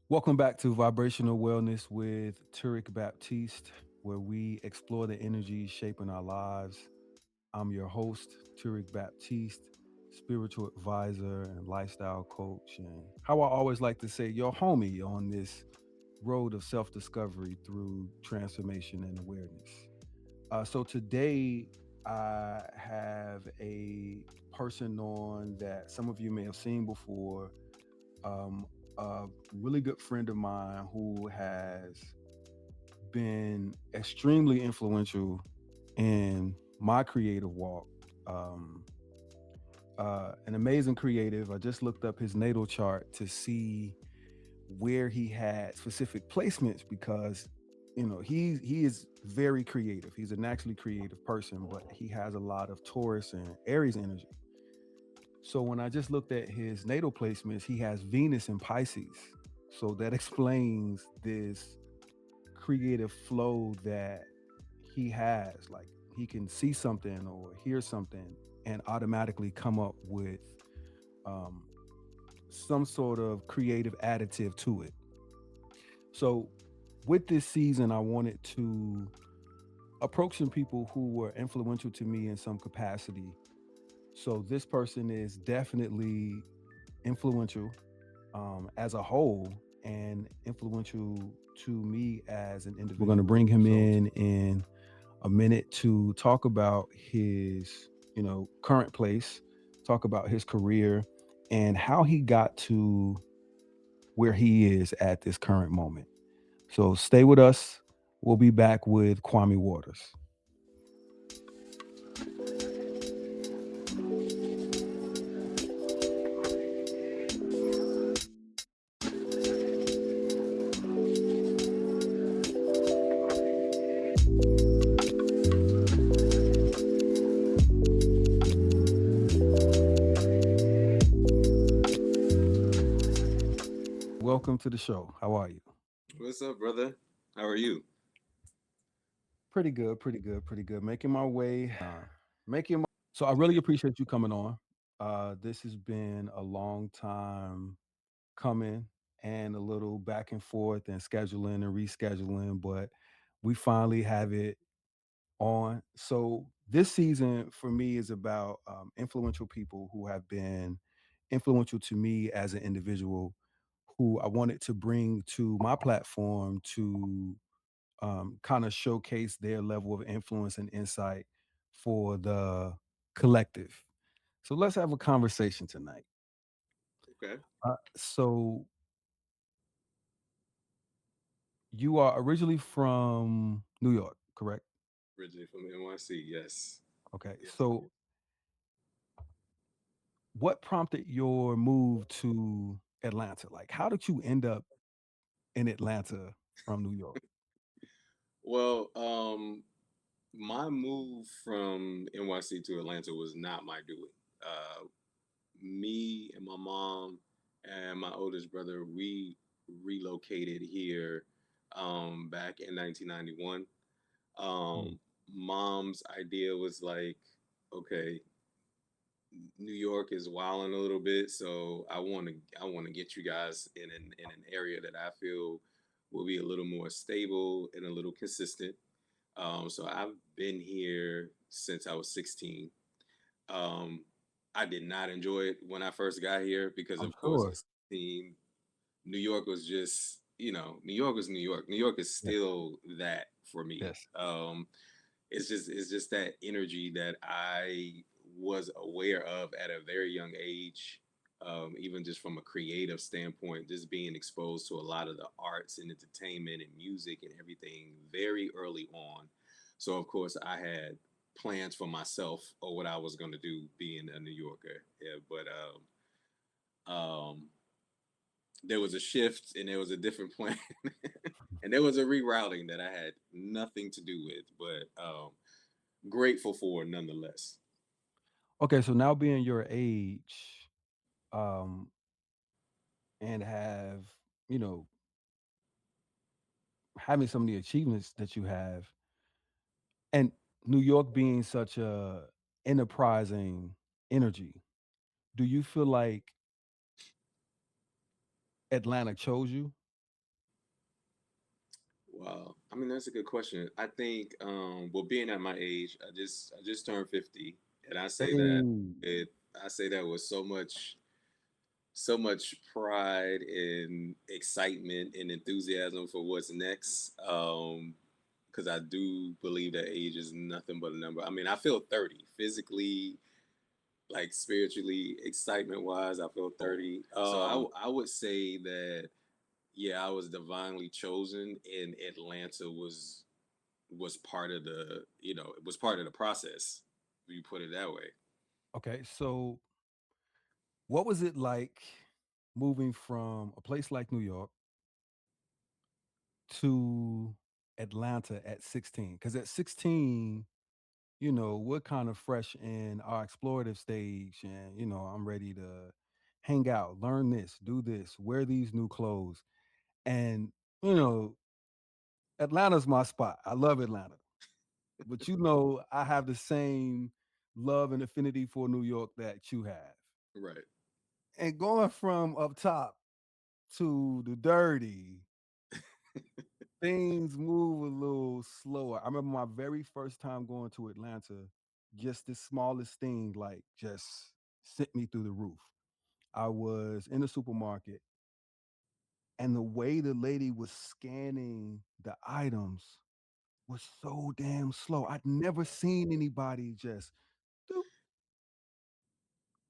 Welcome back to Vibrational Wellness with Turek Baptiste, where we explore the energies shaping our lives. I'm your host, Turek Baptiste, spiritual advisor and lifestyle coach, and how I always like to say, your homie on this road of self discovery through transformation and awareness. So today, I have a person on that some of you may have seen before, um, a really good friend of mine who has been extremely influential in my creative walk. Um, an amazing creative. I just looked up his natal chart to see where he had specific placements because he is very creative. He's a naturally creative person, but he has a lot of Taurus and Aries energy. So when I just looked at his natal placements, he has Venus in Pisces. So that explains this creative flow that he has. Like he can see something or hear something and automatically come up with um, some sort of creative additive to it. So with this season, I wanted to approach some people who were influential to me in some capacity. So this person is definitely influential as a whole and influential to me as an individual. We're going to bring him in a minute to talk about his, current place, talk about his career and how he got to where he is at this current moment. So stay with us. We'll be back with Kwame Waters. Welcome to the show. How are you? What's up, brother? How are you? Pretty good, pretty good, pretty good. Making my way, making my. So I really appreciate you coming on. This has been a long time coming and a little back and forth and scheduling and rescheduling, but we finally have it on. So this season for me is about influential people who have been influential to me as an individual, who I wanted to bring to my platform to kind of showcase their level of influence and insight for the collective. So let's have a conversation tonight. Okay. So you are originally from New York, correct? Originally from NYC, yes. Okay. Yes. So what prompted your move to Atlanta? Like, how did you end up in Atlanta from New York? Well, my move from NYC to Atlanta was not my doing. Me and my mom and my oldest brother, we relocated here back in 1991. Mm. Mom's idea was like, okay, New York is wilding a little bit, so I want to get you guys in an area that I feel will be a little more stable and a little consistent. So I've been here since I was 16. Um, I did not enjoy it when I first got here because, I'm of course, at sure. 16, New York was just, New York was New York. New York is Yeah. still that for me. Yes. It's just that energy that I was aware of at a very young age. Even just from a creative standpoint, just being exposed to a lot of the arts and entertainment and music and everything very early on. So of course I had plans for myself or what I was going to do being a New Yorker. Yeah, but there was a shift and there was a different plan and there was a rerouting that I had nothing to do with, but grateful for nonetheless. Okay. So now being your age, um, and have, you know, having some of the achievements that you have, and New York being such a enterprising energy, do you feel like Atlanta chose you? I mean, that's a good question. I think, well, being at my age, I just turned 50, and Hey, I say that with so much pride and excitement and enthusiasm for what's next. Because I do believe that age is nothing but a number. I mean, I feel 30 physically, like spiritually, excitement wise. I feel 30. So I would say that, yeah, I was divinely chosen, and Atlanta was part of the, it was part of the process. If you put it that way. okay, so what was it like moving from a place like New York to Atlanta at 16? Because at 16, we're kind of fresh in our explorative stage, and I'm ready to hang out, learn this, do this, wear these new clothes. And, you know, Atlanta's my spot. I love Atlanta. But I have the same love and affinity for New York that you have. Right. And going from up top to the dirty, things move a little slower. I remember my very first time going to Atlanta, just the smallest thing like just sent me through the roof. I was in the supermarket, and the way the lady was scanning the items was so damn slow. I'd never seen anybody just doop,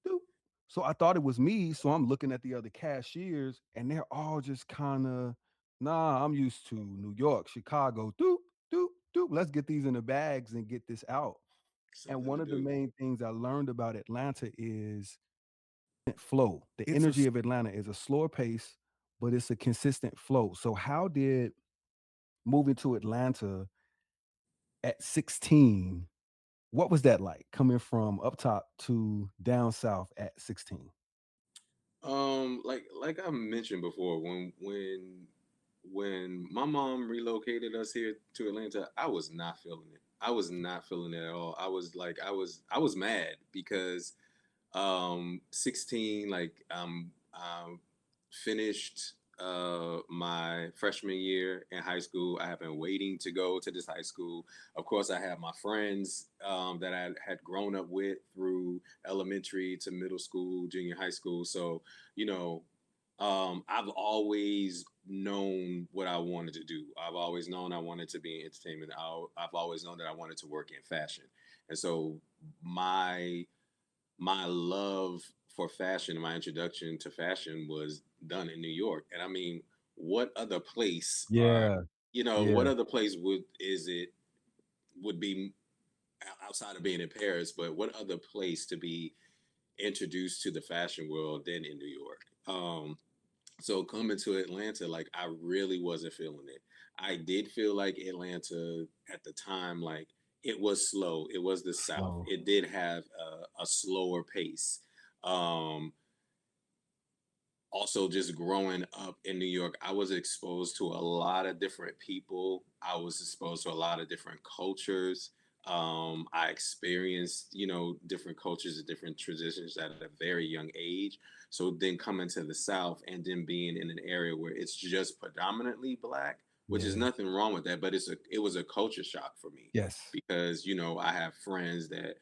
doop. So I thought it was me. So I'm looking at the other cashiers, and they're all just kind of, nah, I'm used to New York, Chicago, doop, doop, doop. Let's get these in the bags and get this out. And Something one to of the do. main things I learned about Atlanta is flow. The It's a energy of Atlanta is a slower pace, but it's a consistent flow. So how did moving to Atlanta at 16, what was that like coming from up top to down south at 16? like I mentioned before, when my mom relocated us here to Atlanta, I was not feeling it. I was not feeling it at all. I was mad because 16, like, finished my freshman year in high school. I have been waiting to go to this high school. Of course, I have my friends that I had grown up with through elementary to middle school, junior high school. So, you know, I've always known what I wanted to do. I've always known I wanted to be in entertainment. I've always known that I wanted to work in fashion. And so my love for fashion, my introduction to fashion was done in New York. And I mean, what other place are Yeah, what yeah, other place would be outside of being in Paris, but what other place to be introduced to the fashion world than in New York? So coming to Atlanta, like, I really wasn't feeling it. I did feel like Atlanta at the time, like, it was slow. It was the South. slow. It did have a slower pace. Um, Also, just growing up in New York, I was exposed to a lot of different people. I was exposed to a lot of different cultures. I experienced, different cultures and different traditions at a very young age. So then coming to the South and then being in an area where it's just predominantly Black, which is Yeah. nothing wrong with that, but it was a culture shock for me Yes. because, I have friends that,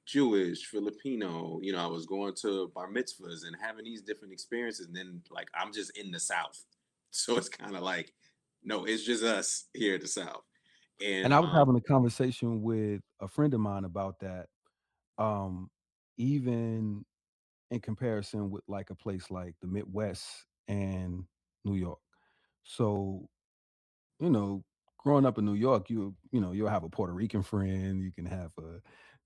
Jewish, Filipino, I was going to bar mitzvahs and having these different experiences. And then, like, I'm just in the South. So it's kind of like, no, it's just us here at the South. And And I was having a conversation with a friend of mine about that. Um, Even in comparison with like a place like the Midwest and New York. So, you know, growing up in New York, you'll have a Puerto Rican friend, you can have a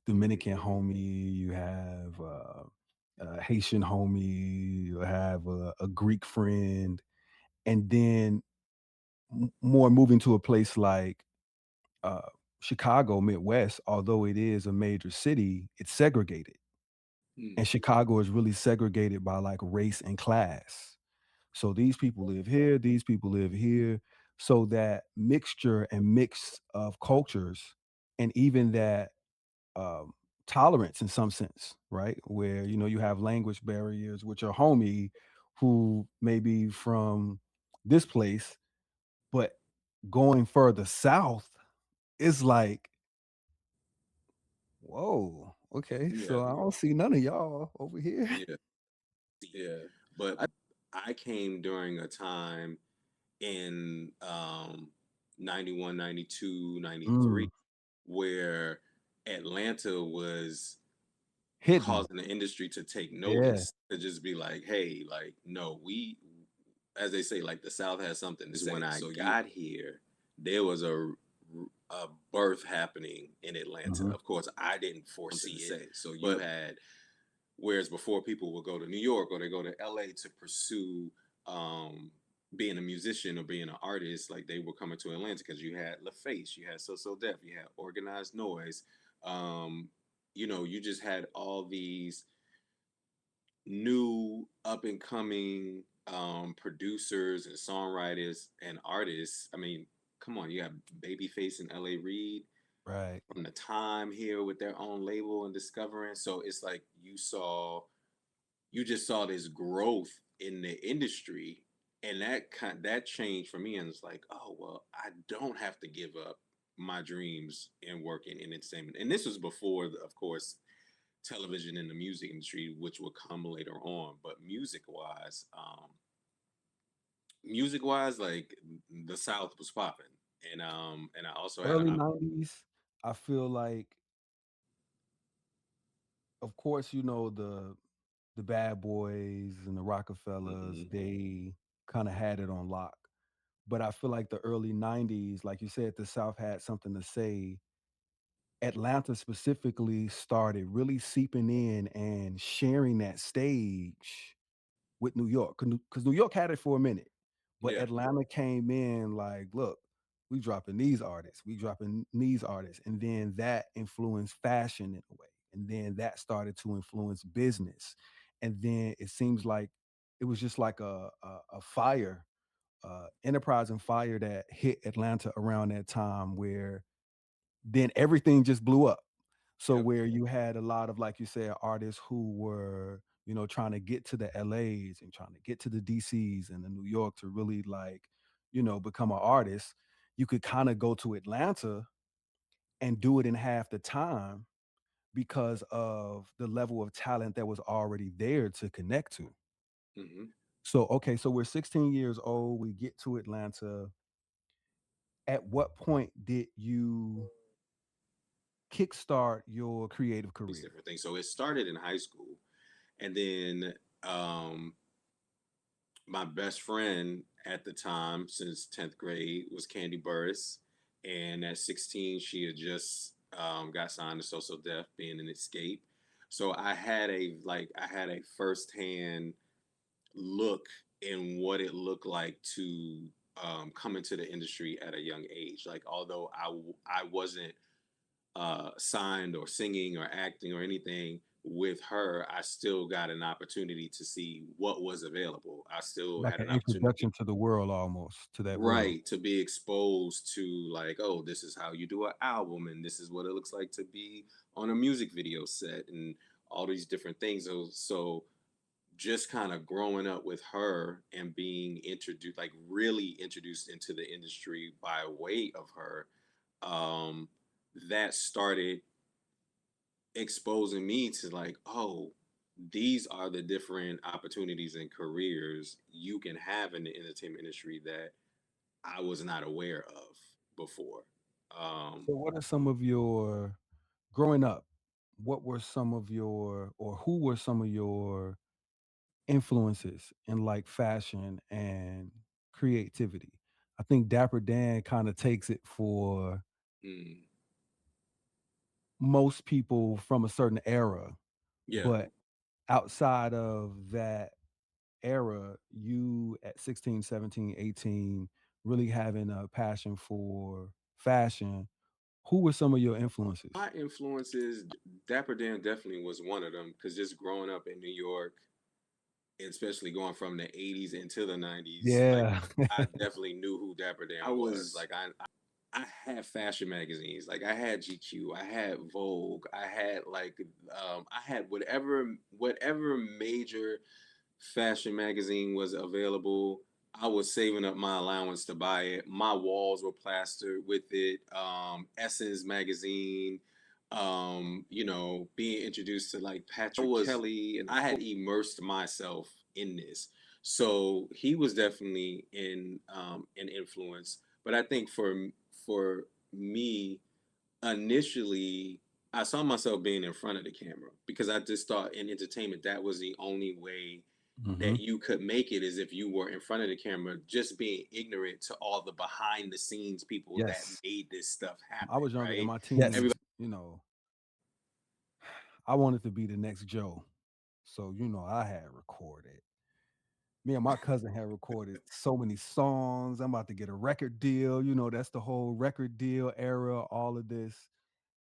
Dominican Mhm. homie, you have a Haitian homie, you have a Greek friend, and then more moving to a place like uh, Chicago, Midwest, although it is a major city, it's segregated. Mm, And Chicago is really segregated by like race and class. So these people live here, these people live here. So that mixture and mix of cultures, and even that um, tolerance in some sense, right? Where you have language barriers, which are homie who may be from this place, but going further south, it's like, whoa, okay, Yeah, so I don't see none of y'all over here. yeah, yeah. But I came during a time in 91, 92, Mm, 93, where Atlanta was hidden. causing the industry to take Yeah, notice, to just be like, hey, like, no, we, as they say, like the South has something to say. When I got here, there was a birth happening in Atlanta. mhm, Of course, I didn't foresee it. So you had, whereas before people would go to New York or they go to LA to pursue um, being a musician or being an artist, like they were coming to Atlanta because you had LaFace, you had So Def, you had Organized Noise. Um, you just had all these new up and coming producers and songwriters and artists. I mean, come on, you have Babyface and L.A. Reid right. from the time here with their own label and discovering. So it's like you just saw this growth in the industry, and that changed for me. And it's like, oh well, I don't have to give up my dreams and working in entertainment. And this was before, of course, television and the music industry, which will come later on. But music wise, like the South was popping, and I also had an Early 90s, I feel like, of course, the Bad Boys and the Rockefellers, opportunity. they kind of had it on lock. But I feel like the early 90s, like you said, the South had something to say. Atlanta specifically started really seeping in and sharing that stage with New York, because New York had it for a minute, but Yeah. Atlanta came in like, look, we dropping these artists, we dropping these artists, and then that influenced fashion in a way, and then that started to influence business, and then it seems like it was just like a fire, enterprise and fire that hit Atlanta around that time, where then everything just blew up. So Yep. where you had a lot of, like you said, artists who were, trying to get to the LAs and trying to get to the DCs and the New York to really like, become an artist, you could kind of go to Atlanta and do it in half the time because of the level of talent that was already there to connect to. Hmm. So okay, so we're 16 years old, we get to Atlanta. At what point did you kickstart your creative These career? different things. So it started in high school, and then um, my best friend at the time, since 10th grade, was Candy Burris, and at 16, she had just got signed to So Def, being an Escape. So I had a firsthand look in what it looked like to come into the industry at a young age. Like, although I wasn't signed or singing or acting or anything with her, I still got an opportunity to see what was available. I still Like had an an opportunity, introduction to the world, almost, to that world. right, to be exposed to, like, oh, this is how you do an album, and this is what it looks like to be on a music video set, and all these different things. So just kind of growing up with her and being introduced, like really introduced into the industry by way of her, um, that started exposing me to, like, oh, these are the different opportunities and careers you can have in the entertainment industry that I was not aware of before. Um, So what are some of your growing up, what were some of your or who were some of your influences in like fashion and creativity? I think Dapper Dan kind of takes it for mm, most people from a certain era, yeah, but outside of that era, you at 16, 17, 18, really having a passion for fashion. Who were some of your influences? my influences, Dapper Dan definitely was one of them, because just growing up in New York, and especially going from the 80s into the 90s, like, Yeah. I definitely knew who Dapper Dan was. Like, I had fashion magazines. Like, I had GQ, I had Vogue, I had, like, I had whatever major fashion magazine was available. I was saving up my allowance to buy it. My walls were plastered with it. Essence magazine. Being introduced to like Patrick Kelly, and I had immersed myself in this. So he was definitely in an influence. But I think for me, initially, I saw myself being in front of the camera because I just thought in entertainment that was the only way Hmm. that you could make it, is if you were in front of the camera, just being ignorant to all the behind the scenes people that Yes. made this stuff I happen, was younger in right? my Yes. teens, I wanted to be the next Joe. So, I had recorded. Me and my cousin had recorded so many songs. I'm about to get a record deal. That's the whole record deal era, all of this.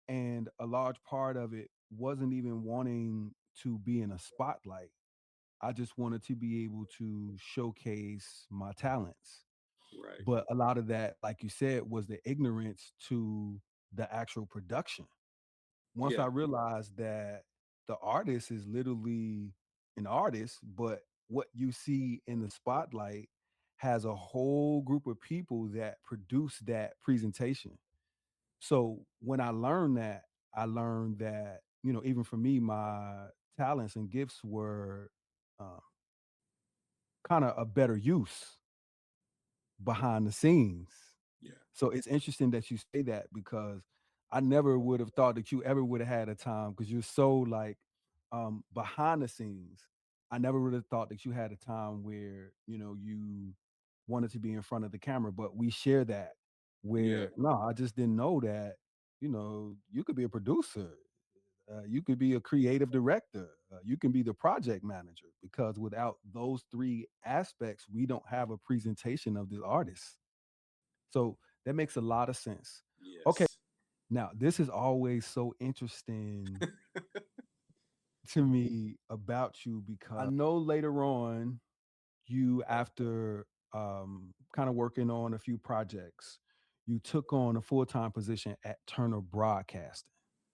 And a large part of it wasn't even wanting to be in a spotlight. I just wanted to be able to showcase my talents. Right. But a lot of that, like you said, was the ignorance to the actual production. Once Yeah. I realized that the artist is literally an artist, but what you see in the spotlight has a whole group of people that produce that presentation. So when I learned that, even for me, my talents and gifts were uh, kind of a better use behind the scenes. Yeah. So it's interesting that you say that because I never would have thought that you ever would have had a time because you're so like behind the scenes. I never would have thought that you had a time where, you wanted to be in front of the camera, but we share that Yeah. where no, I just didn't know that, you could be a producer. You could be a creative director. You can be the project manager because without those three aspects, we don't have a presentation of the artist. So that makes a lot of sense. Okay, Yes. now this is always so interesting to me about you because I know later on you, after kind of working on a few projects, you took on a full-time position at Turner Broadcasting.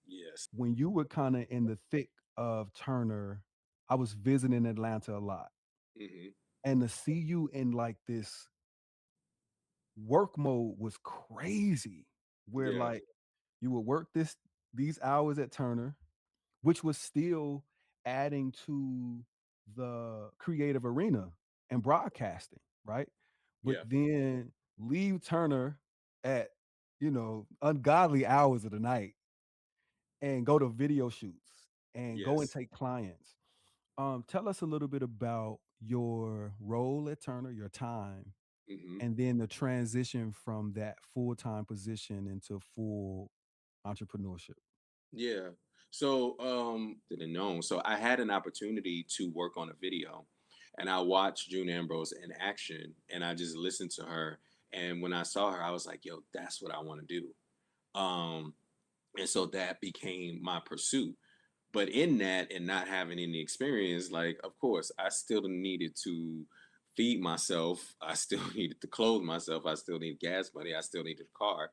Yes. When you were kind of in the thick of Turner, I was visiting Atlanta a lot. Hmm. And to see you in like this work mode was crazy. Where Yeah. like you would work these hours at Turner, which was still adding to the creative arena and broadcasting, right? But Yeah. then leave Turner at, ungodly hours of the night and go to video shoots and go and Yes. take clients. Tell us a little bit about your role at Turner, your time, Hmm. and then the transition from that full-time position into full entrepreneurship. Yeah. So, didn't know. So I had an opportunity to work on a video, and I watched June Ambrose in action, and I just listened to her. And when I saw her, I was like, "Yo, that's what I want to do." Um, and so that became my pursuit. But in that, and not having any experience, like, of course, I still needed to feed myself. I still needed to clothe myself. I still need gas money. I still needed a car.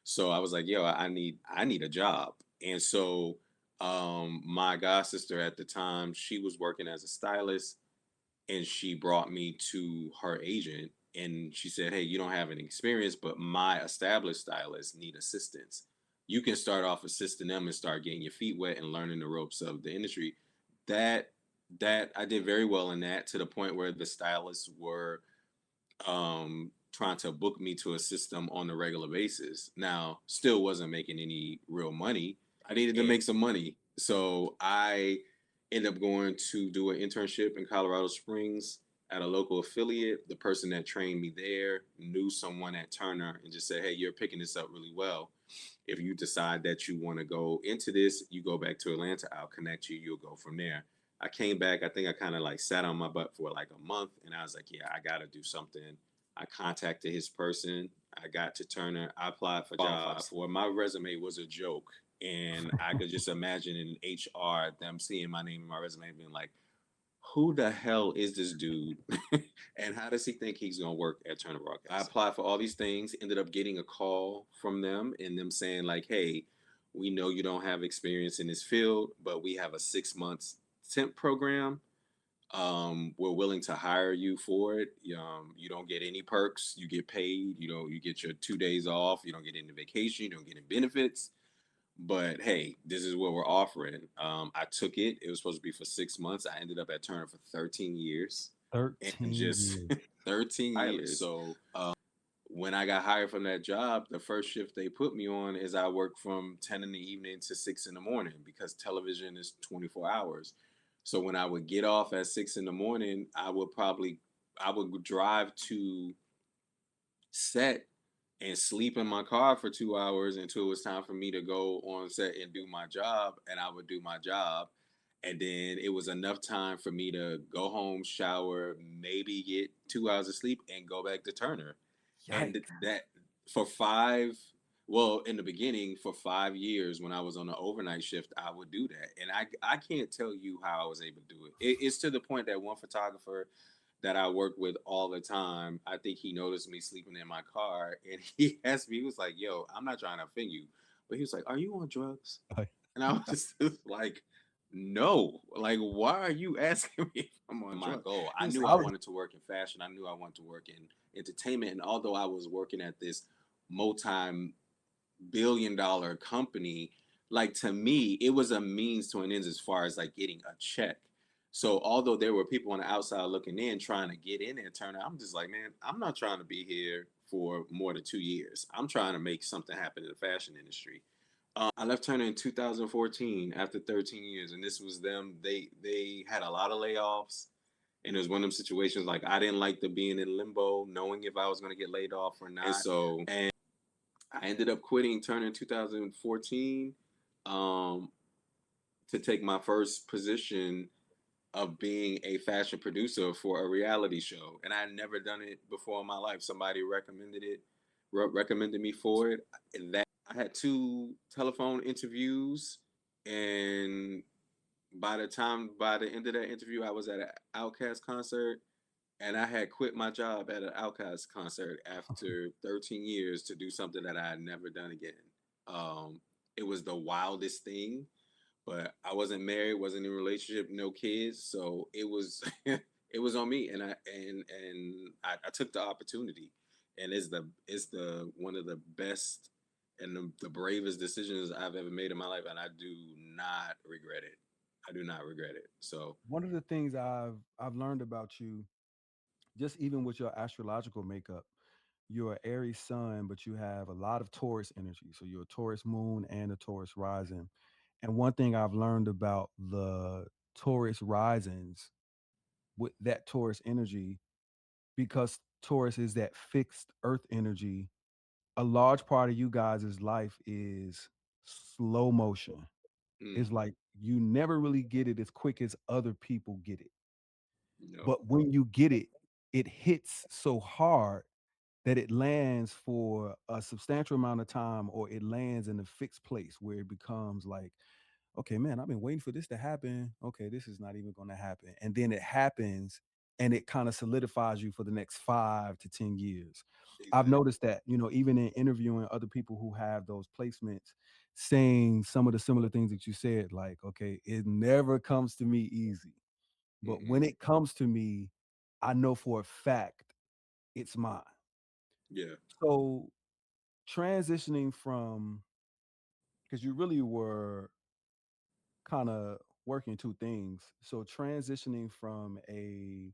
So I was like, yo, I need a job. And so my god sister at the time, she was working as a stylist, and she brought me to her agent, and she said, hey, you don't have any experience, but my established stylists need assistance. You can start off assisting them and start getting your feet wet and learning the ropes of the industry. That that I did very well in that, to the point where the stylists were trying to book me to assist them on a regular basis. Now, still wasn't making any real money. I needed to make some money. So I ended up going to do an internship in Colorado Springs at a local affiliate. The person that trained me there knew someone at Turner and just said, hey, you're picking this up really well. If you decide that you want to go into this, you go back to Atlanta, I'll connect you, you'll go from there. I came back, I think I kind of like sat on my butt for like a month, and I was like, yeah, I got to do something. I contacted his person. I got to Turner. I applied for jobs. For my resume was a joke. And I could just imagine in HR them seeing my name in my resume and being like, who the hell is this dude? And how does he think he's going to work at Turner Broadcasting? I applied for all these things, ended up getting a call from them, and them saying, like, hey, we know you don't have experience in this field, but we have a 6 months temp program. we're willing to hire you for it. You don't get any perks. You get paid. You get your 2 days off. You don't get any vacation. You don't get any benefits. But hey, this is what we're offering. I took it. It was supposed to be for 6 months. I ended up at Turner for 13 years, and 13 just years. 13 years. So when I got hired from that job, the first shift they put me on is I work from 10 in the evening to 6 in the morning because television is 24 hours. So when I would get off at 6 in the morning, I would drive to set and sleep in my car for 2 hours until it was time for me to go on set and do my job. And I would do my job. And then it was enough time for me to go home, shower, maybe get 2 hours of sleep, and go back to Turner. And Yikes. that for five, well, in the beginning, for 5 years when I was on the overnight shift, I would do that. And I can't tell you how I was able to do it. It's to the point that one photographer that I work with all the time, I think he noticed me sleeping in my car and he asked me, he was like, yo, I'm not trying to offend you, but he was like, are you on drugs? And I was just like, no, like, why are you asking me if I'm on my Drunk. goal? He I was knew like, I wanted to work in fashion. I knew I wanted to work in entertainment. And although I was working at this multi-billion-dollar company, like to me, it was a means to an end as far as like getting a check. So although there were people on the outside looking in trying to get in and turn out, I'm just like, man, I'm not trying to be here for more than 2 years. I'm trying to make something happen in the fashion industry. I left Turner in 2014 after 13 years, and this was them. They had a lot of layoffs, and it was one of them situations like I didn't like the being in limbo, knowing if I was going to get laid off or not. And I ended up quitting Turner in 2014 um, to take my first position of being a fashion producer for a reality show, and I had never done it before in my life. Somebody recommended it, recommended me for it. I had two telephone interviews, and by the end of that interview, I was at an Outkast concert, and I had quit my job at an Outkast concert after 13 years to do something that I had never done again. Um, it was the wildest thing, but I wasn't married, wasn't in a relationship, no kids, so it was it was on me, and I took the opportunity, and it's the one of the best and the bravest decisions I've ever made in my life, and I do not regret it. I do not regret it. So, One of the things I've learned about you, just even with your astrological makeup, you're an Aries sun, but you have a lot of Taurus energy. So you're a Taurus moon and a Taurus rising. And one thing I've learned about the Taurus risings with that Taurus energy, because Taurus is that fixed earth energy, a large part of you guys' life is slow motion. mm, It's like you never really get it as quick as other people get it. no, But when you get it, it hits so hard that it lands for a substantial amount of time, or it lands in a fixed place where it becomes like, okay, man, I've been waiting for this to happen. Okay, this is not even going to happen. And then it happens and it kind of solidifies you for the next 5 to 10 years. I've exactly. noticed that, even in interviewing other people who have those placements, saying some of the similar things that you said, like, okay, it never comes to me easy. But when Mm-mm. it comes to me, I know for a fact it's mine. Yeah. So transitioning from, because you really were kind of working two things. So transitioning from a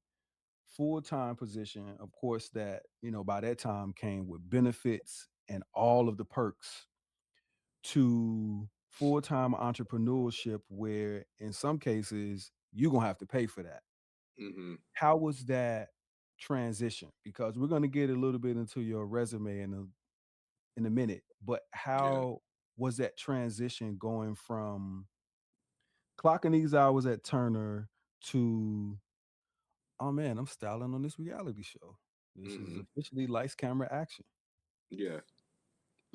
full-time position, of course, that, by that time came with benefits and all of the perks, to full-time entrepreneurship where in some cases you're going to have to pay for that. Mm-hmm. How was that transition? Because we're going to get a little bit into your resume in a minute, but Yeah. how was that transition going from clocking these hours at Turner to, oh man, I'm styling on this reality show. This is Mm-hmm. officially lights, camera, action. Yeah.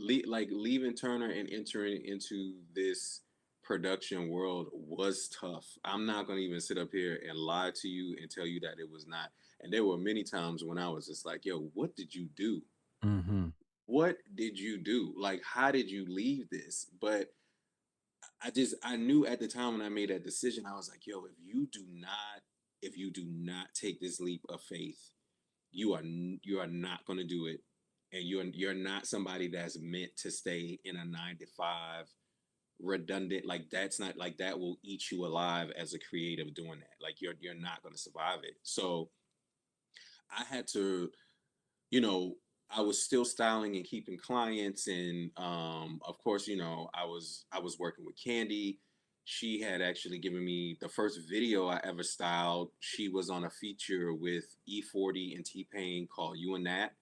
Like leaving Turner and entering into this production world was tough. I'm not gonna even sit up here and lie to you and tell you that it was not. And there were many times when I was just like, "Yo, what did you do? Hmm. What did you do? Like, how did you leave this?" But I knew at the time when I made that decision, I was like, "Yo, if you do not." if you do not take this leap of faith, you are not going to do it, and you're not somebody that's meant to stay in a 9 to 5 redundant. Like, that's not, like, that will eat you alive as a creative doing that. Like, you're not going to survive it. So I had to, you know, I was still styling and keeping clients, and of course, I was working with Candy. She had actually given me the first video I ever styled. She was on a feature with E40 and T-Pain called "You and That,"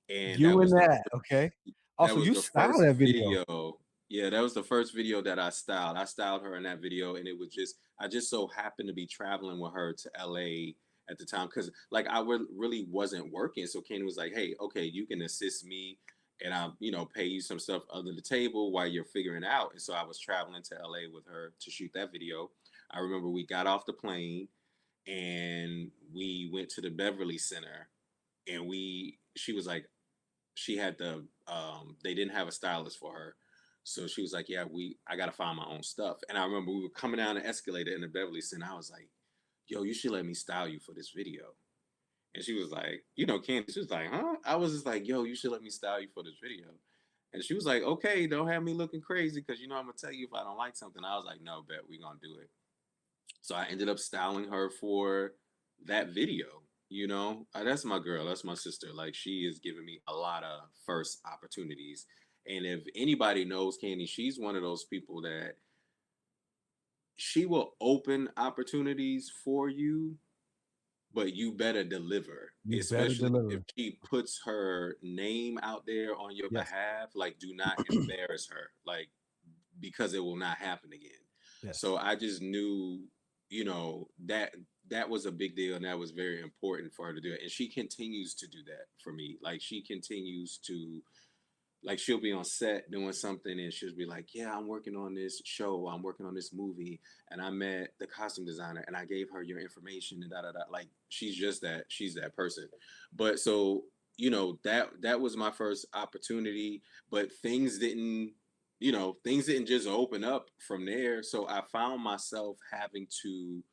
and You and that, okay. that Also, was you the style first that video. video. Yeah, that was the first video that I styled. I styled her in that video, and it was just, I just so happened to be traveling with her to LA at the time, because like I really wasn't working. So Kenny was like, "Hey, okay, you can assist me, and I'll pay you some stuff under the table while you're figuring it out." And so I was traveling to LA with her to shoot that video. I remember we got off the plane and we went to the Beverly Center, and she was like, she had they didn't have a stylist for her. So she was like, "Yeah, I gotta find my own stuff." And I remember we were coming down the escalator in the Beverly Center. I was like, "Yo, you should let me style you for this video." And she was like, Candy, she was like, "Huh?" I was just like, "Yo, you should let me style you for this video." And she was like, "Okay, don't have me looking crazy, because I'm gonna tell you if I don't like something." I was like, "No, bet, we gonna do it." So I ended up styling her for that video. That's my girl. That's my sister. Like, she is giving me a lot of first opportunities. And if anybody knows Candy, she's one of those people that she will open opportunities for you, but you better deliver, You better especially if deliver. she puts her name out there on your Yes. behalf. Like, do not embarrass her. Like, because it will not happen again. Yes. So I just knew, that was a big deal, and that was very important for her to do it. And she continues to do that for me. Like, she continues to, like, she'll be on set doing something, and she'll be like, "Yeah, I'm working on this show, I'm working on this movie, and I met the costume designer and I gave her your information, and da da da." Like, she's that person. But so, that was my first opportunity, but things didn't just open up from there. So I found myself having to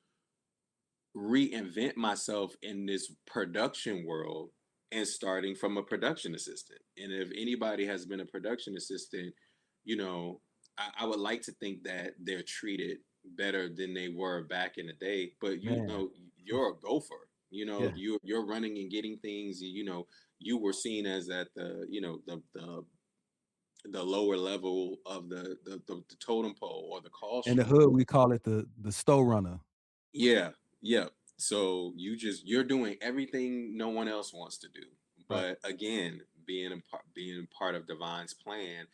reinvent myself in this production world, and starting from a production assistant. And if anybody has been a production assistant, you know, I would like to think that they're treated better than they were back in the day. But Man. you're a gopher. Yeah. You're running and getting things. You were seen as at the lower level of the totem pole or the call In the sheet. hood, we call it the store runner. Yeah, yeah. So you're doing everything no one else wants to do. Right. But again, being part of Divine's plan,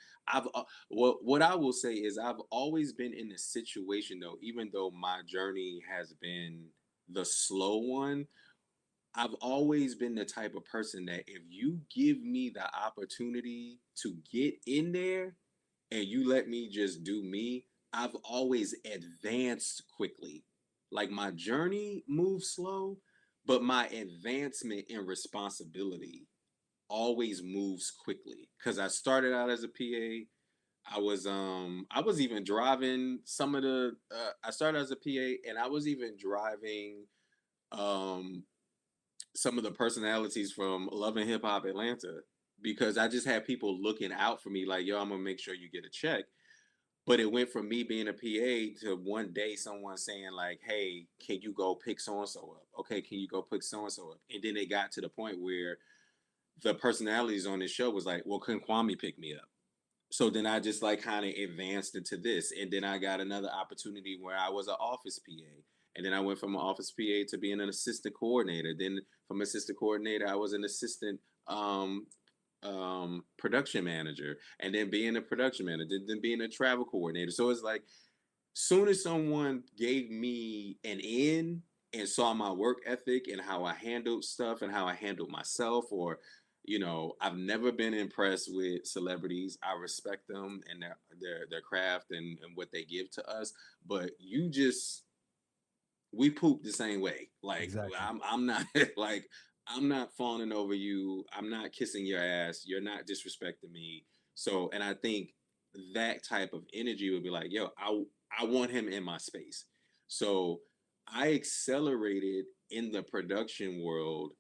what I will say is I've always been in a situation, though, even though my journey has been the slow one. I've always been the type of person that if you give me the opportunity to get in there and you let me just do me, I've always advanced quickly. Like, my journey moves slow, but my advancement in responsibility always moves quickly. Cause I started out as a PA. I was even driving some of the I started as a PA, and I was even driving um some of the personalities from Love and Hip Hop Atlanta, because I just had people looking out for me, like, "Yo, I'm gonna make sure you get a check." But it went from me being a PA to one day someone saying, like, "Hey, can you go pick so and so up? Okay, can you go pick so and so up?" And then it got to the point where the personalities on this show was like, "Well, can Kwame pick me up?" So then I just, like, kind of advanced into this, and then I got another opportunity where I was an office PA, and then I went from an office PA to being an assistant coordinator. Then from assistant coordinator, I was an assistant production manager, and then being a production manager, then being a travel coordinator. So it's like, soon as someone gave me an in and saw my work ethic and how I handled stuff and how I handled myself, or I've never been impressed with celebrities. I respect them and their craft and what they give to us, but we poop the same way. Like, Exactly. I'm not like, I'm not fawning over you. I'm not kissing your ass. You're not disrespecting me. So, and I think that type of energy would be like, "Yo, I want him in my space." So I accelerated in the production world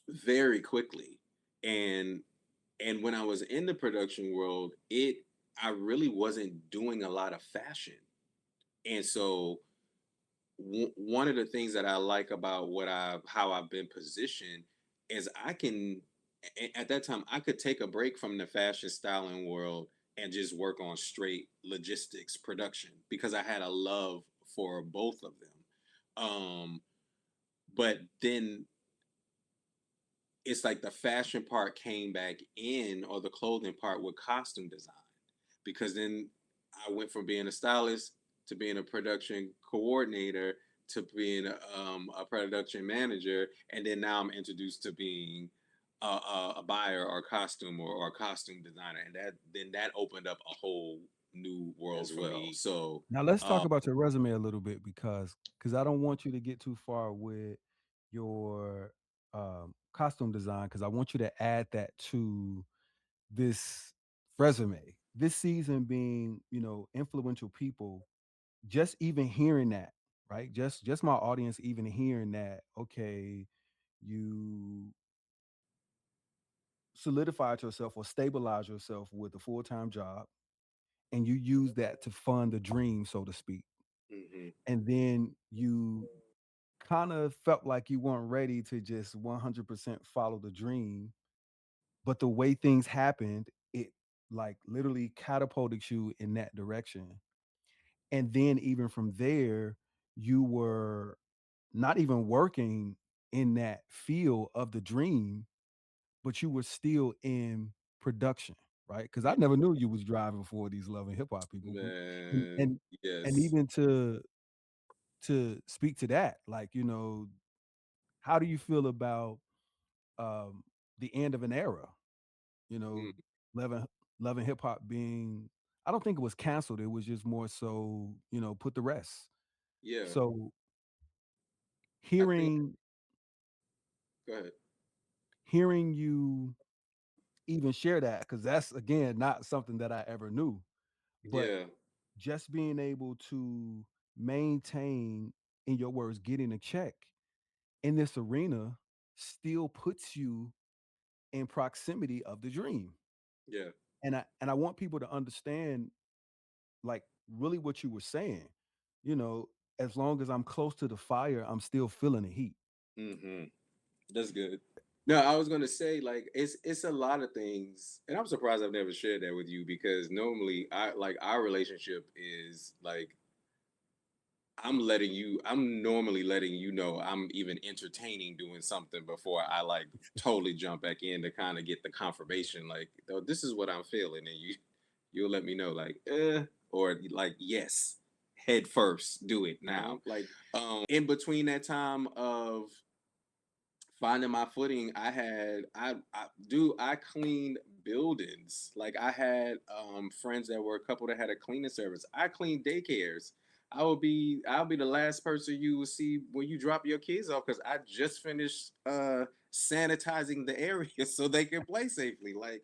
very quickly. And when I was in the production world, it I really wasn't doing a lot of fashion. And so one of the things that I like about what I how I've been positioned is I can at that time I could take a break from the fashion styling world and just work on straight logistics production because I had a love for both of them. But then it's like the fashion part came back in, or the clothing part with costume design, because then I went from being a stylist to being a production coordinator to being a production manager, and then now I'm introduced to being a buyer or costume or costume designer, and that opened up a whole new world as for well. me. So Now let's talk uh, about your resume a little bit because I don't want you to get too far with your costume design because I want you to add that to this resume. This season being, influential people, just even hearing that, right? Just my audience even hearing that, okay, you solidified yourself or stabilize yourself with a full-time job and you use that to fund the dream, so to speak. mhm, And then you kind of felt like you weren't ready to just 100% follow the dream, but the way things happened, it like literally catapulted you in that direction. And then even from there, you were not even working in that field of the dream, but you were still in production, right? Because I yeah, never knew you was driving for these love and hip hop people. And, man, and and yes. even to speak to that, like, how do you feel about um the end of an era? You know, Mm, love and love and hip hop being, I don't think it was canceled. It was just more so, put the rest. yeah, So I think. hearing Go ahead. hearing you even share that, because that's again not something that I ever knew, but Yeah, just being able to maintain, in your words, getting a check in this arena still puts you in proximity of the dream. yeah. And I want people to understand, like, really what you were saying. You know, as long as I'm close to the fire, I'm still feeling the heat. Hmm. That's good. No, I was gonna say like it's a lot of things, and I'm surprised I've never shared that with you because normally I like our relationship is like I'm normally letting you know I'm even entertaining doing something before I like totally jump back in to kind of get the confirmation like, oh, this is what I'm feeling, and you'll let me know like or like yes, head first, do it now. Like, In between that time of finding my footing, I cleaned buildings. Like I had friends that were a couple that had a cleaning service. I cleaned daycares. I'll be the last person you will see when you drop your kids off because I just finished sanitizing the area so they can play safely. Like,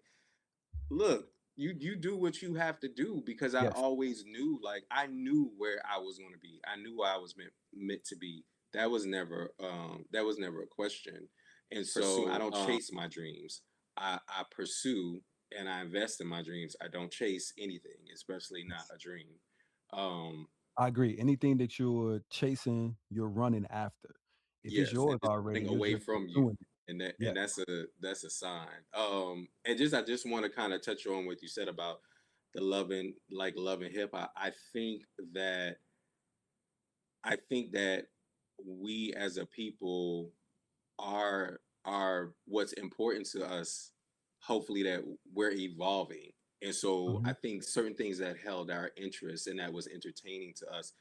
look, you do what you have to do because I yes, always knew, like I knew where I was going to be. I knew where I was meant to be. That was never a question. And pursue. so I don't chase my dreams. I pursue and I invest in my dreams. I don't chase anything, especially not a dream. Um I agree. Anything that you're chasing, you're running after. If it's yes, and yours it's already, running you're away just from you. pursuing it. And Yes, that's a sign. And just I just want to kind of touch on what you said about the loving hip hop. That I think that we as a people are what's important to us. Hopefully that we're evolving. And so hmm I think certain things that held our interest and that was entertaining to us,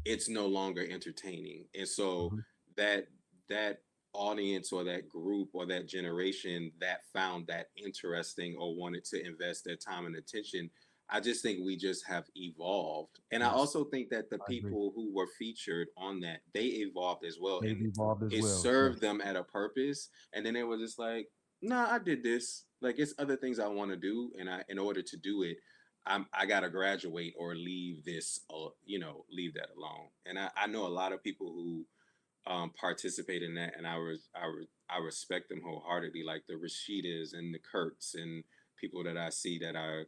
it's no longer entertaining. And so hmm that that audience or that group or that generation that found that interesting or wanted to invest their time and attention, I just think we just have evolved. And I yes, also think that the I agree. people who were featured on that, they evolved as well. They've And evolved as it well. Yes, served them at a purpose. And then they were just like, nah, I did this. Like it's other things I want to do. And in order to do it, I gotta graduate or leave this, leave that alone. And I know a lot of people who participate in that, and I respect them wholeheartedly. Like the Rashidas and the Kurtz and people that I see that are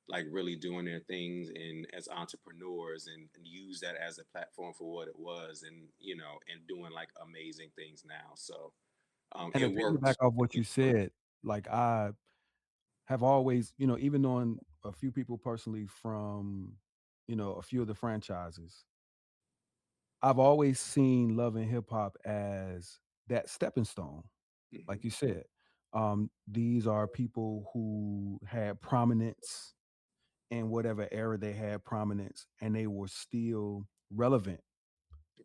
like really doing their things and as entrepreneurs and use that as a platform for what it was, and and doing like amazing things now. So And to it piggyback worked. off what you said, like I have always, even known a few people personally from, a few of the franchises, I've always seen love and hip hop as that stepping stone, Mhm. like you said. These are people who had prominence in whatever era they had prominence, and they were still relevant.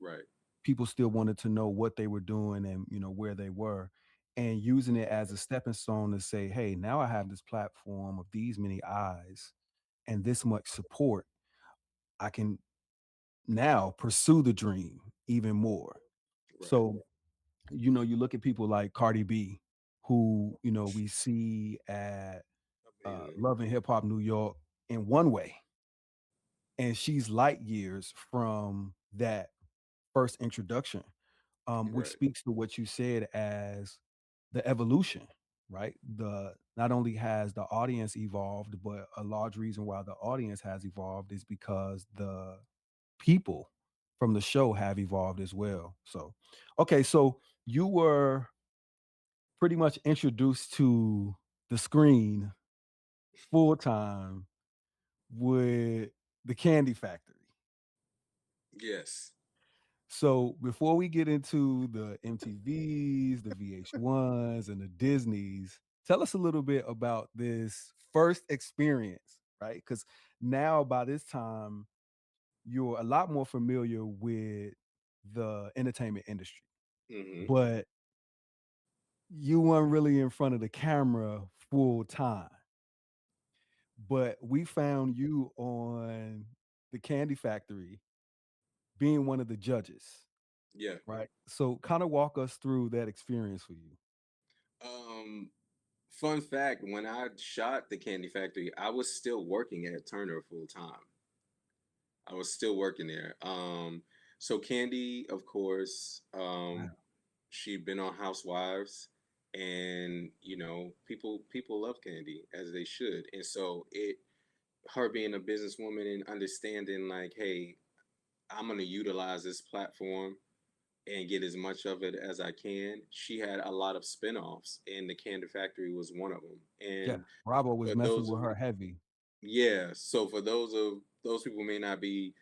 Right, People still wanted to know what they were doing and where they were, and using it as a stepping stone to say, hey, now I have this platform of these many eyes and this much support. I can now pursue the dream even more. right, So you look at people like Cardi B, who we see at amazing. Love and Hip Hop New York in one way, and she's light years from that first introduction, which Right, speaks to what you said as the evolution, right? The Not only has the audience evolved, but a large reason why the audience has evolved is because the people from the show have evolved as well. So, okay, so you were pretty much introduced to the screen full time with the Candy Factory. yes. So before we get into the MTVs, the VH1s, and the Disneys, tell us a little bit about this first experience, right? Because now by this time, you're a lot more familiar with the entertainment industry, Hmm. but you weren't really in front of the camera full time. But we found you on the Candy Factory being one of the judges, Yeah. right? So kind of walk us through that experience for you. um Fun fact, when I shot the Candy Factory, I was still working at Turner full time. I was still working there. So Candy, of course, Wow. she'd been on Housewives, and people love Candy as they should. And so her being a businesswoman and understanding like, hey, I'm gonna utilize this platform and get as much of it as I can. She had a lot of spinoffs, and the Candy Factory was one of them. Yeah. And Bravo was for messing those of with her heavy. yeah, so for those people who may not be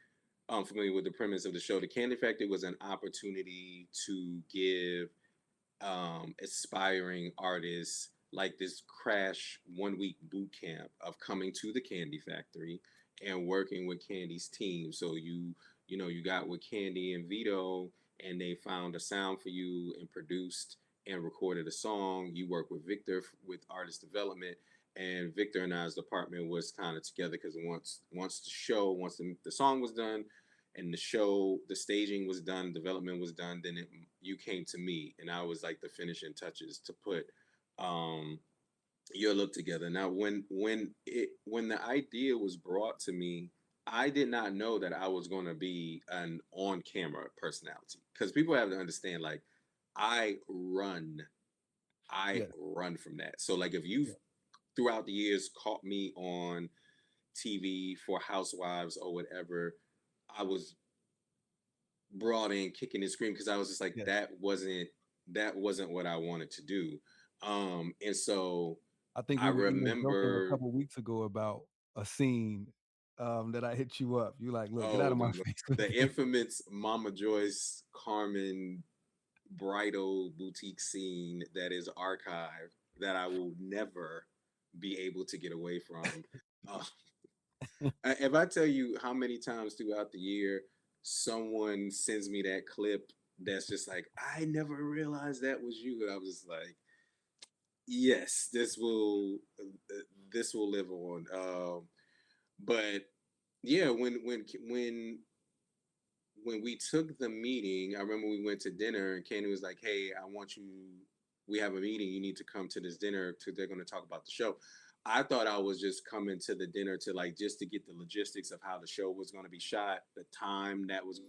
familiar with the premise of the show, the Candy Factory was an opportunity to give aspiring artists like this crash 1 week boot camp of coming to the Candy Factory and working with Candy's team. So you got with Candy and Vito, and they found a sound for you and produced and recorded a song. You work with Victor with artist development, and Victor and I's department was kind of together because once the song was done and the show, the staging was done, development was done, then you came to me, and I was like the finishing touches to put um, your look together. Now, when the idea was brought to me, I did not know that I was going to be an on camera personality, because people have to understand, like, I run, I Yes. run from that. So, like, if you've Yeah. throughout the years caught me on TV for Housewives or whatever, I was brought in kicking and screaming because I was just like, Yes. that wasn't what I wanted to do. And so I think I we were even joking a remember, couple weeks ago about a scene that I hit you up. You like, look, get out oh, of my face with the this. infamous Mama Joyce Carmen bridal boutique scene that is archived, that I will never be able to get away from. Uh, if I tell you how many times throughout the year someone sends me that clip that's just like, I never realized that was you. And I was just like, yes, this will live on. But yeah, when we took the meeting, I remember we went to dinner and Candy was like, "Hey, I want you. We have a meeting. You need to come to this dinner. They're going to talk about the show." I thought I was just coming to the dinner to like just to get the logistics of how the show was going to be shot, the time that was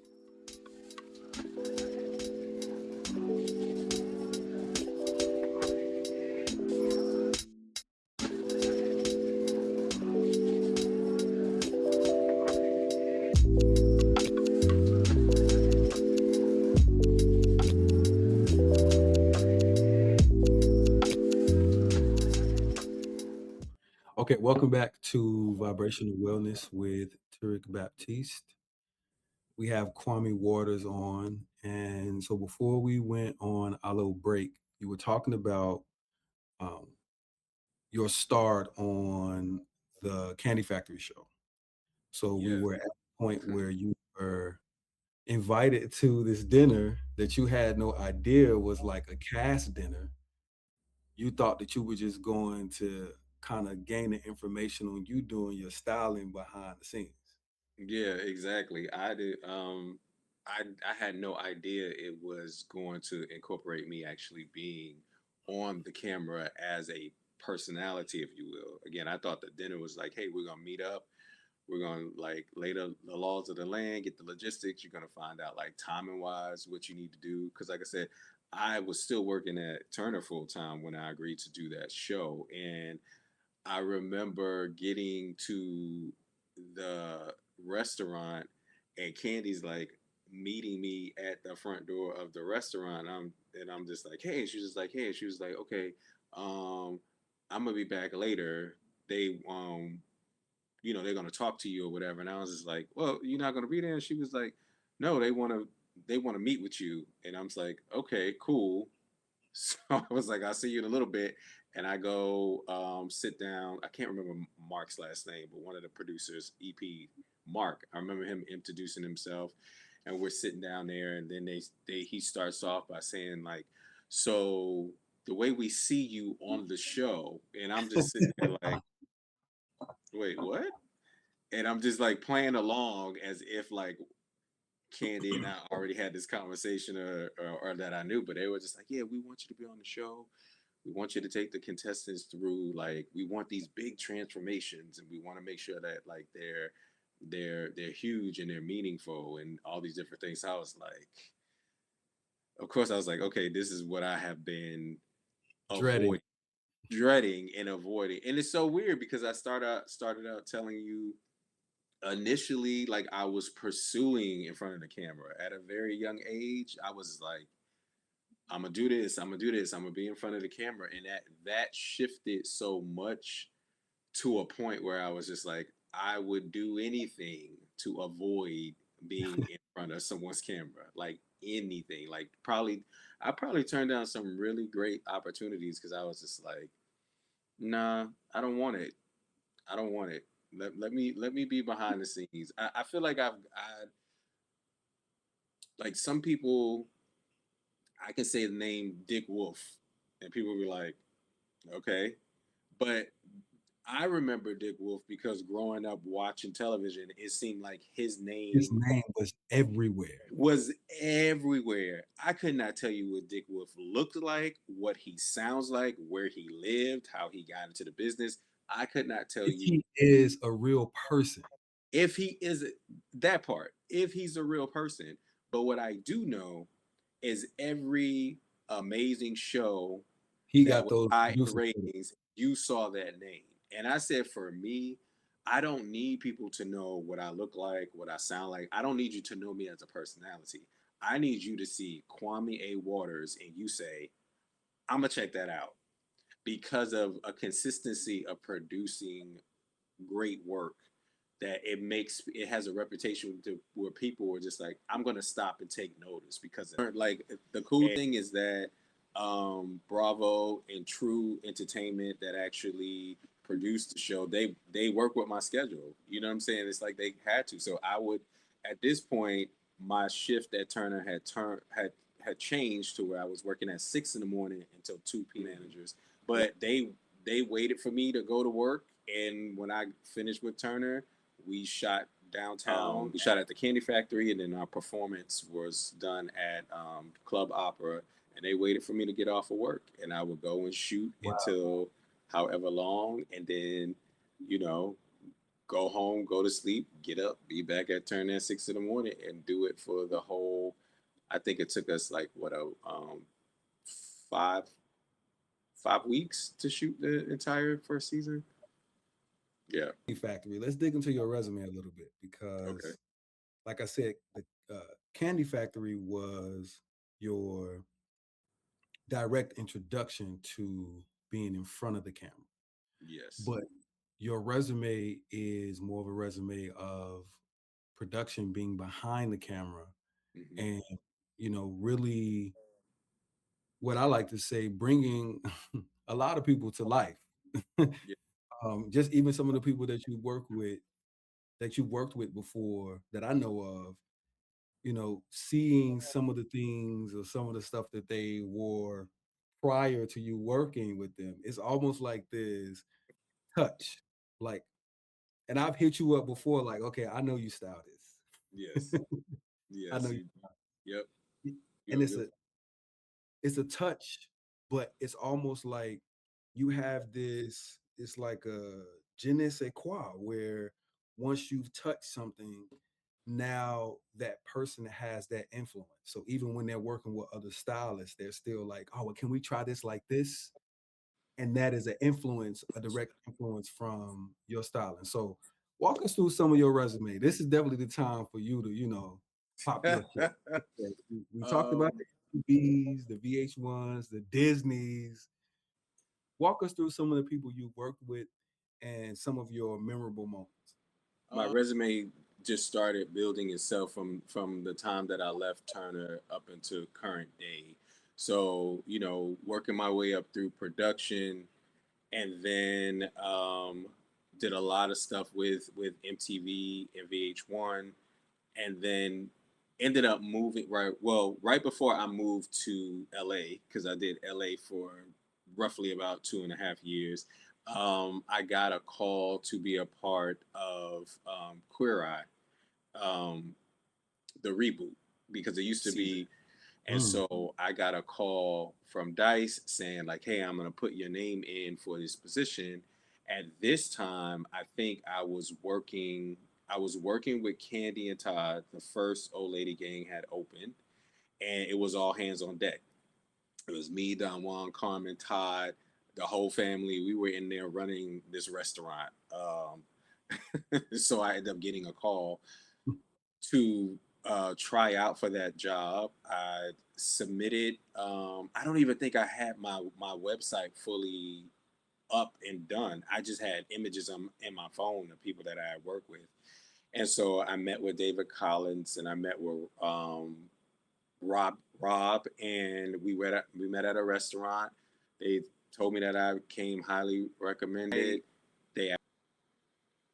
Okay, welcome back to Vibrational Wellness with Turek Baptiste. We have Kwame Waters on. And so before we went on our little break, you were talking about um, your start on the Candy Factory show. So we Yeah. were at the point where you were invited to this dinner that you had no idea was like a cast dinner. You thought that you were just going to kind of gain the information on you doing your styling behind the scenes. Yeah, exactly. I did. I had no idea it was going to incorporate me actually being on the camera as a personality, if you will. Again, I thought the dinner was like, hey, we're gonna meet up. We're gonna like lay the laws of the land, get the logistics. You're gonna find out like timing wise what you need to do. Because like I said, I was still working at Turner full time when I agreed to do that show, and I remember getting to the restaurant and Candy's like meeting me at the front door of the restaurant. I'm just like, hey, she was just like, hey, she was like, okay, um, I'm gonna be back later. They they're gonna talk to you or whatever. And I was just like, well, you're not gonna be there. And she was like, no, they wanna meet with you. And I'm just like, okay, cool. So I was like, I'll see you in a little bit. And I go sit down. I can't remember Mark's last name, but one of the producers, EP Mark, I remember him introducing himself. And we're sitting down there. And then he starts off by saying, like, so the way we see you on the show. And I'm just sitting there like, wait, what? And I'm just like playing along as if like Candy and I already had this conversation or that I knew, but they were just like, yeah, we want you to be on the show. We want you to take the contestants through, like, we want these big transformations and we want to make sure that like they're huge and they're meaningful and all these different things. So I was like, of course I was like, okay, this is what I have been Dreading. avoiding, dreading and avoiding. And it's so weird because I started out telling you initially like I was pursuing in front of the camera at a very young age. I was like, I'm gonna do this, I'm gonna do this, I'm gonna be in front of the camera. And that shifted so much to a point where I was just like, I would do anything to avoid being in front of someone's camera. Like anything. Like I probably turned down some really great opportunities because I was just like, nah, I don't want it. I don't want it. Let me be behind the scenes. I feel like I like some people I can say the name Dick Wolf and people be like, okay. But I remember Dick Wolf because growing up watching television, it seemed like his His name name was everywhere. was everywhere. I could not tell you what Dick Wolf looked like, what he sounds like, where he lived, how he got into the business. I could not tell If you he is a real person, if he is that part, if he's a real person. But what I do know is every amazing show he that got was those high in producer credits. ratings, you saw that name. And I said, for me, I don't need people to know what I look like, what I sound like. I don't need you to know me as a personality. I need you to see Kwame A. Waters and you say, I'm going to check that out because of a consistency of producing great work that it has a reputation to where people are just like, I'm gonna stop and take notice because of like the cool thing is that Bravo and True Entertainment that actually produced the show, they work with my schedule. You know what I'm saying? It's like they had to. So I would at this point, my shift at Turner had changed to where I was working at 6 in the morning until 2 p.m. managers. But they waited for me to go to work, and when I finished with Turner, we shot downtown. We shot at the Candy Factory, and then our performance was done at Club Opera. And they waited for me to get off of work, and I would go and shoot Wow. until however long, and then, you know, go home, go to sleep, get up, be back at Turner at 6 in the morning, and do it for the whole. I think it took us like what a five 5 weeks to shoot the entire first season. Yeah. Factory. Let's dig into your resume a little bit Okay. because, like I said, the Candy Factory was your direct introduction to being in front of the camera. Yes. But your resume is more of a resume of production being behind the camera Hmm. and really what I like to say, bringing a lot of people to life. Yeah. Just even some of the people that you worked with before that I know of, seeing some of the things or some of the stuff that they wore prior to you working with them, it's almost like this touch. Like, and I've hit you up before, like, okay, I know you style Yes. this. I know Yes. you, Yep. You and have a it's good. a touch, but it's almost like you have this, it's like a je ne sais quoi, where once you've touched something, now that person has that influence. So even when they're working with other stylists, they're still like, oh, well, can we try this like this? And that is an influence, a direct influence from your styling. So walk us through some of your resume. This is definitely the time for you to, pop your shit. Okay, we talked about um, the MTVs, the VH1s, the Disneys. Walk us through some of the people you worked with and some of your memorable moments. my resume just started building itself from the time that I left Turner up until current day. So working my way up through production, and then did a lot of stuff with MTV and VH1, and then ended up moving right before I moved to LA, because I did LA for roughly about 2.5 years. I got a call to be a part of Queer Eye, um, the reboot, because it used to be. And Mm, so I got a call from Dice saying, like, hey, I'm gonna put your name in for this position. At this time, I think I was working with Candy and Todd. The first Old Lady Gang had opened, and it was all hands on deck. It was me, Don Juan, Carmen, Todd, the whole family. We were in there running this restaurant. So I ended up getting a call to try out for that job. I submitted. I don't even think I had my website fully up and done. I just had images in my phone of people that I had worked with, and so I met with David Collins, and I met with Rob, and we met at a restaurant. They told me that I came highly recommended. They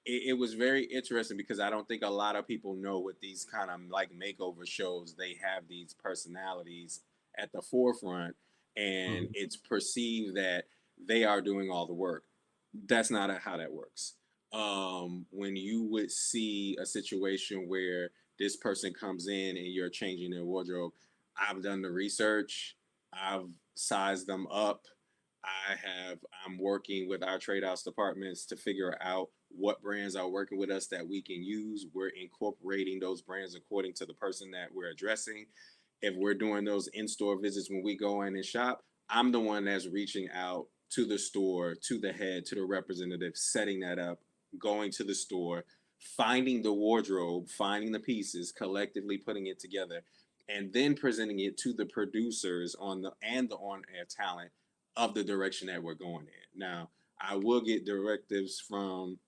it was very interesting because I don't think a lot of people know, with these kind of like makeover shows, they have these personalities at the forefront, and mhm, it's perceived that they are doing all the work. That's not how that works. When you would see a situation where this person comes in and you're changing their wardrobe, I've done the research, I've sized them up, I'm working with our trade house departments to figure out what brands are working with us that we can use. We're incorporating those brands according to the person that we're addressing. If we're doing those in-store visits when we go in and shop, I'm the one that's reaching out to the store, to the head, to the representative, setting that up, going to the store, finding the wardrobe, finding the pieces, collectively putting it together, and then presenting it to the producers the on-air talent of the direction that we're going in. Now, I will get directives from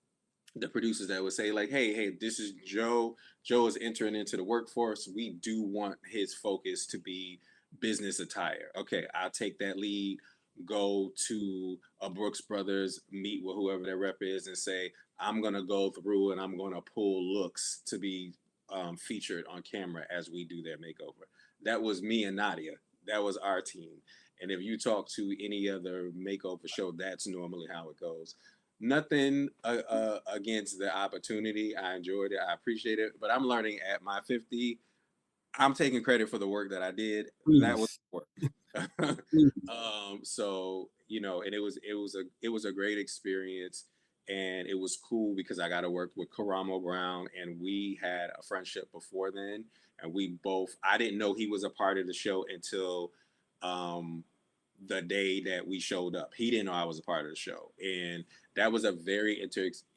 the producers that would say, like, hey, this is Joe. Joe is entering into the workforce. We do want his focus to be business attire. Okay, I'll take that lead, go to a Brooks Brothers, meet with whoever their rep is, and say, I'm going to go through and I'm going to pull looks to be featured on camera as we do their makeover. That was me and Nadia. That was our team. And if you talk to any other makeover show, that's normally how it goes. Nothing against the opportunity. I enjoyed it. I appreciate it. But I'm learning at my 50. I'm taking credit for the work that I did. That was please, work. please. So and it was a great experience, and it was cool because I got to work with Karamo Brown, and we had a friendship before then, and I didn't know he was a part of the show until um, the day that we showed up. He didn't know I was a part of the show, and that was a very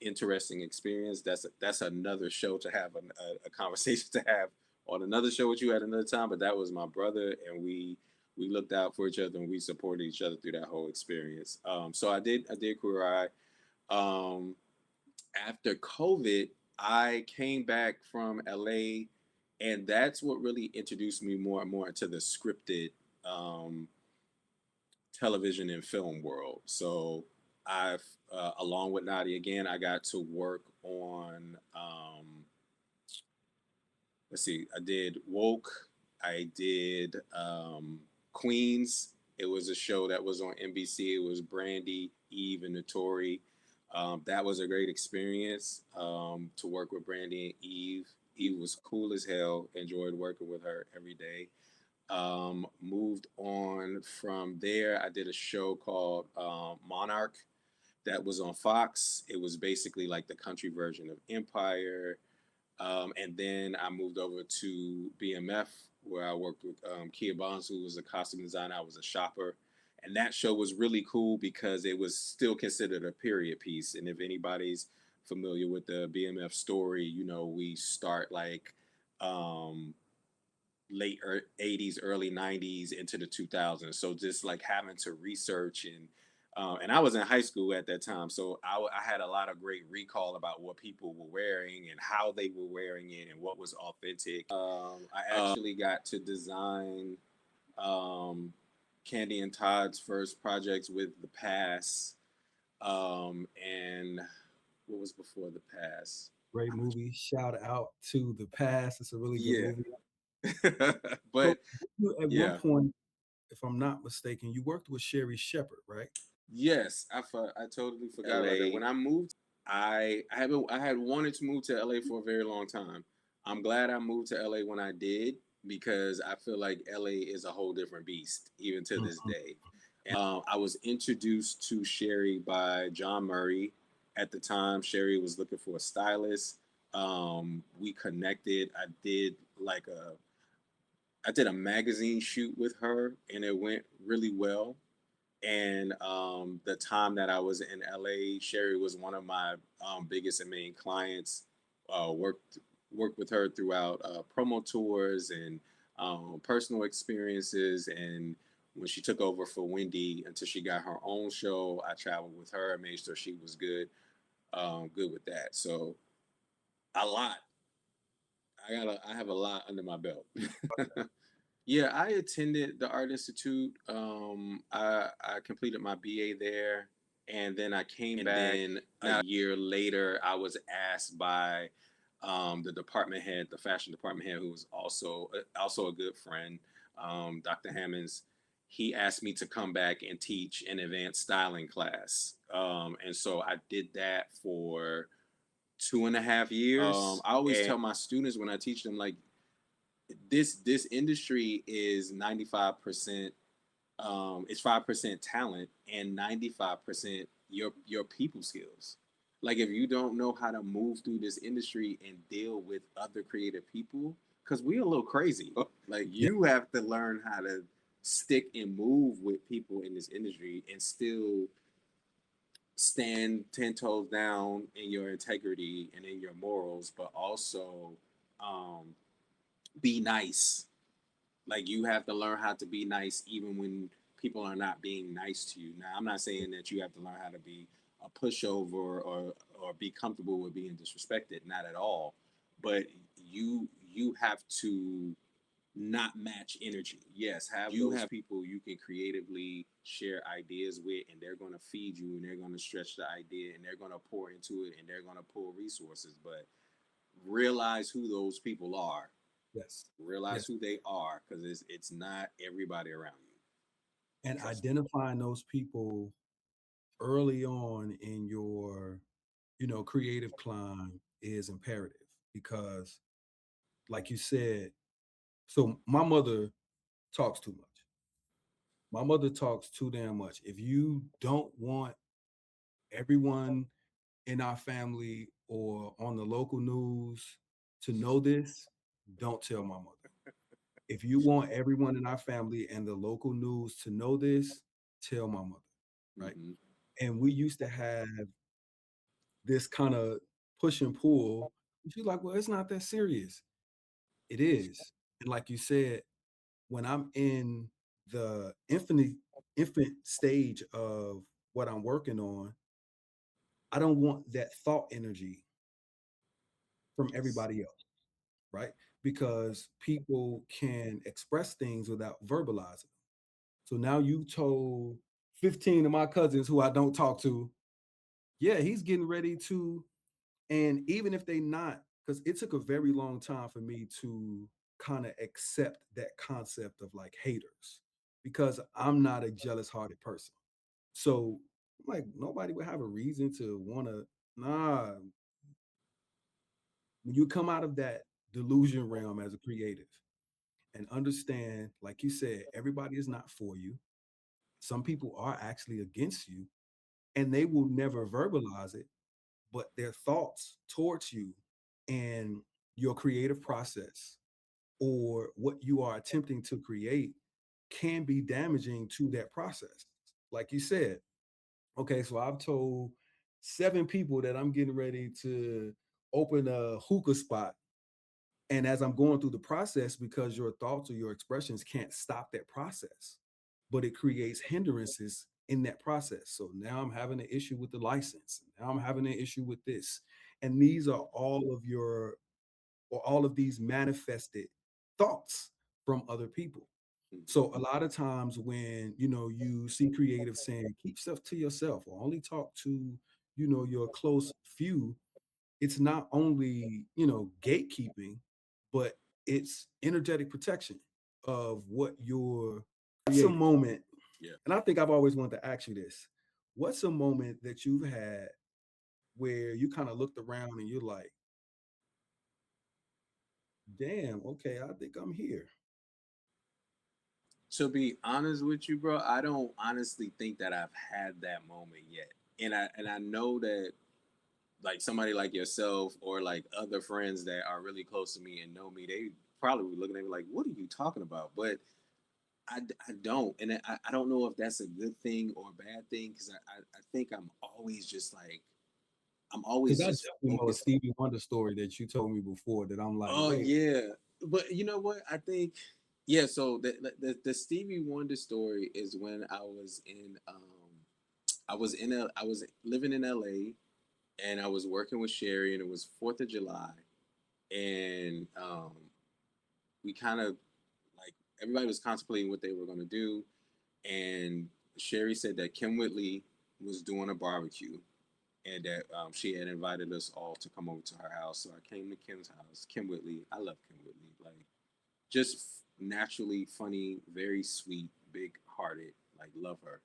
interesting experience. That's another show to have a conversation to have on another show with you at another time. But that was my brother, and we looked out for each other, and we supported each other through that whole experience. So I did Queer Eye. after COVID, I came back from LA, and that's what really introduced me more and more into the scripted um, television and film world. So I've, along with Nadia again, I got to work on, let's see, I did Woke, I did Queens. It was a show that was on NBC. It was Brandy, Eve, and Notori. That was a great experience to work with Brandy and Eve. Eve was cool as hell. Enjoyed working with her every day. Moved on from there. I did a show called Monarch that was on Fox. It was basically like the country version of Empire. And then I moved over to BMF where I worked with Kia Bonds, who was a costume designer. I was a shopper. And that show was really cool because it was still considered a period piece. And if anybody's familiar with the BMF story, you know, we start like um, late 80s, early 90s into the 2000s. So just like having to research and I was in high school at that time, so I had a lot of great recall about what people were wearing and how they were wearing it and what was authentic. I actually got to design um, Candy and Todd's first projects with the Pass, and what was before the Pass? Great movie. Shout out to The Past. It's a really good Yeah, movie. So but at one yeah. point, if I'm not mistaken, you worked with Sherry Shepard, right? Yes, I totally forgot about that. LA. When I moved, I had wanted to move to LA for a very long time. I'm glad I moved to LA when I did because I feel like LA is a whole different beast even to this Mhm. day. I was introduced to Sherry by John Murray. At the time, Sherry was looking for a stylist. We connected. I did a magazine shoot with her, and it went really well. And the time that I was in LA, Sherry was one of my biggest and main clients. Worked with her throughout promo tours and personal experiences. And when she took over for Wendy until she got her own show, I traveled with her and made sure she was good with that. So a lot. I have a lot under my belt. Yeah, I attended the Art Institute. I completed my BA there, and then I came And back. then A year later, I was asked by the department head, the fashion department head, who was also a good friend, Dr. Hammonds. He asked me to come back and teach an advanced styling class, and so I did that for 2.5 years. I always tell my students when I teach them like this industry is 95%, it's 5% talent and 95% your people skills. Like if you don't know how to move through this industry and deal with other creative people, because we're a little crazy. Like yeah, you have to learn how to stick and move with people in this industry and still stand 10 toes down in your integrity and in your morals, but also um, be nice. Like you have to learn how to be nice even when people are not being nice to you. Now, I'm not saying that you have to learn how to be a pushover or be comfortable with being disrespected. Not at all. But you have to not match energy. Yes, have those people you can creatively share ideas with, and they're going to feed you, and they're going to stretch the idea, and they're going to pour into it, and they're going to pull resources. But realize who those people are. yes, Realize yes. who they are because it's not everybody around you. And Trust me. identifying those people early on in your, creative climb is imperative because, like you said, so my mother talks too much. My mother talks too damn much. If you don't want everyone in our family or on the local news to know this, don't tell my mother. If you want everyone in our family and the local news to know this, tell my mother, right? Mm-hmm. And we used to have this kind of push and pull. She's like, well, it's not that serious. It is. And like you said, when I'm in the infant stage of what I'm working on, I don't want that thought energy from everybody else, right? Because people can express things without verbalizing. So now you told 15 of my cousins who I don't talk to, yeah, he's getting ready to, and even if they not, because it took a very long time for me to kind of accept that concept of like haters, because I'm not a jealous hearted person. So like nobody would have a reason to want to, nah, when you come out of that delusion realm as a creative and understand, like you said, everybody is not for you. Some people are actually against you and they will never verbalize it, but their thoughts towards you and your creative process or what you are attempting to create can be damaging to that process. Like you said, okay, so I've told 7 people that I'm getting ready to open a hookah spot. And as I'm going through the process, because your thoughts or your expressions can't stop that process, but it creates hindrances in that process. So now I'm having an issue with the license. Now I'm having an issue with this. And these are all of your, or all of these manifested thoughts from other people. Mhm. So a lot of times when, you know, you see creatives saying, keep stuff to yourself or only talk to, you know, your close few, it's not only, you know, gatekeeping, but it's energetic protection of what you're creating. What's a moment, Yeah. and I think I've always wanted to ask you this. What's a moment that you've had where you kind of looked around and you're like, damn, okay, I think I'm here. To be honest with you, bro, I don't honestly think that I've had that moment yet. And I know that like somebody like yourself or like other friends that are really close to me and know me, they probably be looking at me like, "What are you talking about?" But I don't, and I don't know if that's a good thing or a bad thing because I think I'm Because always I just definitely know a focused. Stevie Wonder story that you told me before that I'm like, Oh wait, yeah, but you know what? I think yeah. So the Stevie Wonder story is when I was living in L.A. and I was working with Sherry and it was 4th of July and we kind of like everybody was contemplating what they were going to do and Sherry said that Kim Whitley was doing a barbecue and that she had invited us all to come over to her house. So I came to Kim's house. Kim Whitley, I love Kim Whitley, like just naturally funny, very sweet, big hearted, like love her.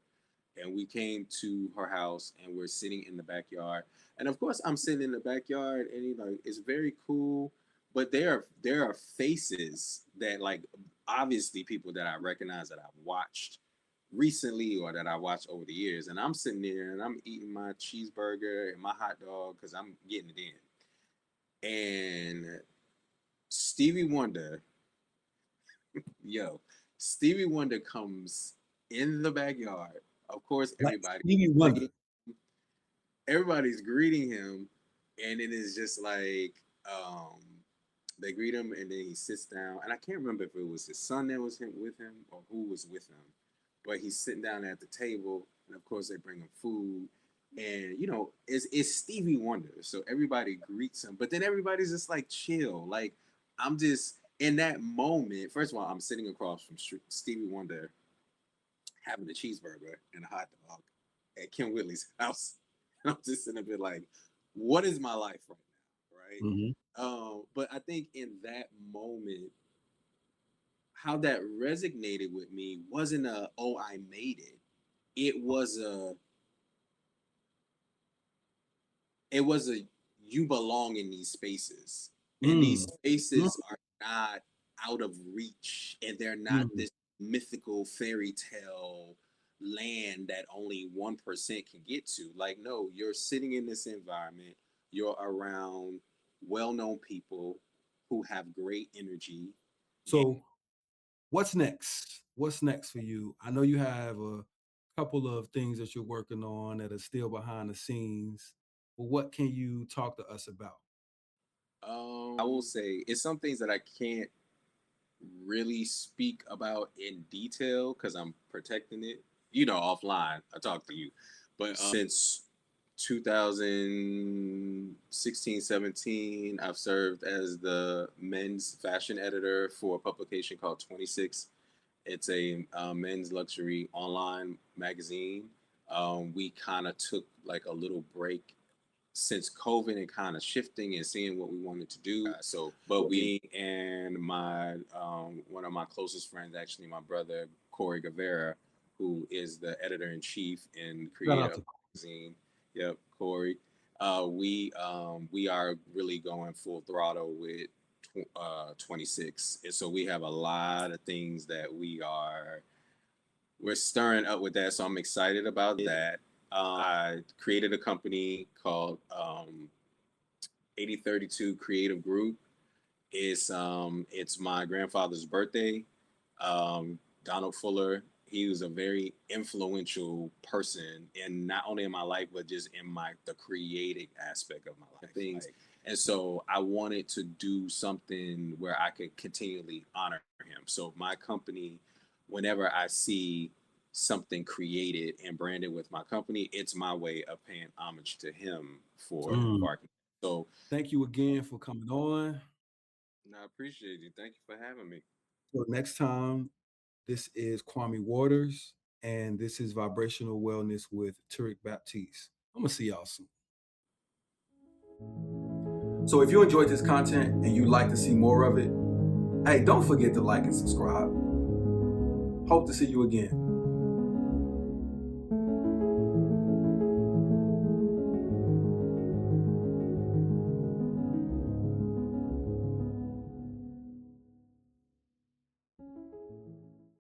And we came to her house and we're sitting in the backyard. And of course, I'm sitting in the backyard and it's very cool. But there are faces that like obviously people that I recognize that I've watched recently or that I watched over the years. And I'm sitting there and I'm eating my cheeseburger and my hot dog because I'm getting it in. And Stevie Wonder, yo, Stevie Wonder comes in the backyard. Of course, like Stevie Wonder. everybody's greeting him, and it is just like um, they greet him, and then he sits down. And I can't remember if it was his son that was with him or who was with him, but he's sitting down at the table, and of course they bring him food. And it's Stevie Wonder, so everybody greets him, but then everybody's just like chill. Like I'm just in that moment. First of all, I'm sitting across from Stevie Wonder having a cheeseburger and a hot dog at Kim Whitley's house. And I'm just sitting there like, what is my life right now? Right. Mhm. But I think in that moment, how that resonated with me wasn't a, oh, I made it. It was a, it was a, you belong in these spaces. And these Mm, mm, spaces are not out of reach and they're not mm. this mythical fairy tale land that only 1% can get to. Like, no, you're sitting in this environment, you're around well known people who have great energy. So what's next? What's next for you? I know you have a couple of things that you're working on that are still behind the scenes, but what can you talk to us about? I will say it's some things that I can't really speak about in detail because I'm protecting it. Offline, I talk to you, but since 2016, 17, I've served as the men's fashion editor for a publication called 26. It's a men's luxury online magazine. We kind of took like a little break since COVID and kind of shifting and seeing what we wanted to do. So, but we and my one of my closest friends, actually my brother Corey Guevara, who is the editor in chief and Shout creator out of to the magazine. Yep, Corey. We are really going full throttle with 26, and so we have a lot of things that we're stirring up with that. So I'm excited about that. I created a company called 8032 Creative Group. It's my grandfather's birthday. Donald Fuller. He was a very influential person in not only in my life but just in my the creative aspect of my life. Things. Like, and so I wanted to do something where I could continually honor him. So my company, whenever I see something created and branded with my company, it's my way of paying homage to him for embarking. So thank you again for coming on. I appreciate you. Thank you for having me. So next time, this is Kwame Waters, and this is Vibrational Wellness with Turek Baptiste. I'm gonna see y'all soon. So if you enjoyed this content and you'd like to see more of it, hey, don't forget to like and subscribe. Hope to see you again.